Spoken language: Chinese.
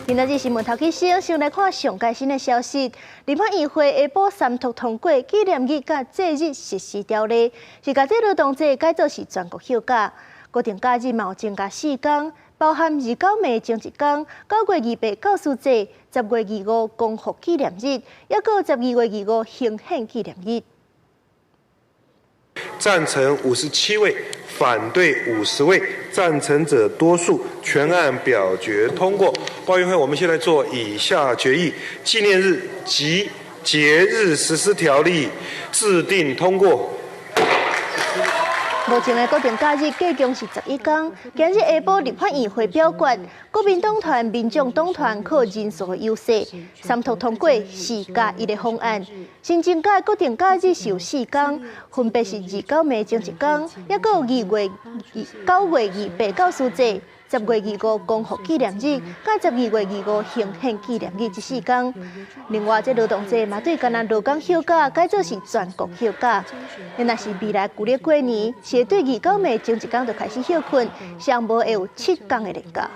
今仔日新闻头起先来看上届新的消息。立法议会下晡三读通过纪念日甲节日实施条例，是甲这劳动节改造是全国休假，固定假日嘛有增加4天，包含29暝前1天、9月28教师节、10月25光复纪念日，也个12月25行宪纪念日。赞成57位，反对50位，赞成者多数，全案表决通过。报运会，我们现在做以下决议：纪念日及节日实施条例制定通过。目前的固定假日计共是11天。今日下晡立法议会表决，国民党团、民众党团靠人数的优势，三读通过4+1的方案。新增加固定假日是有4天，分别是29暝前1天，也个有9月28教师节、10月25光复纪念日，甲12月25行宪纪念日这4天。另外，这劳动节嘛对干那劳工休假改做是全国休假。若是未来旧历过年，是对29暝前1天就开始休困，上无会有7天的连假。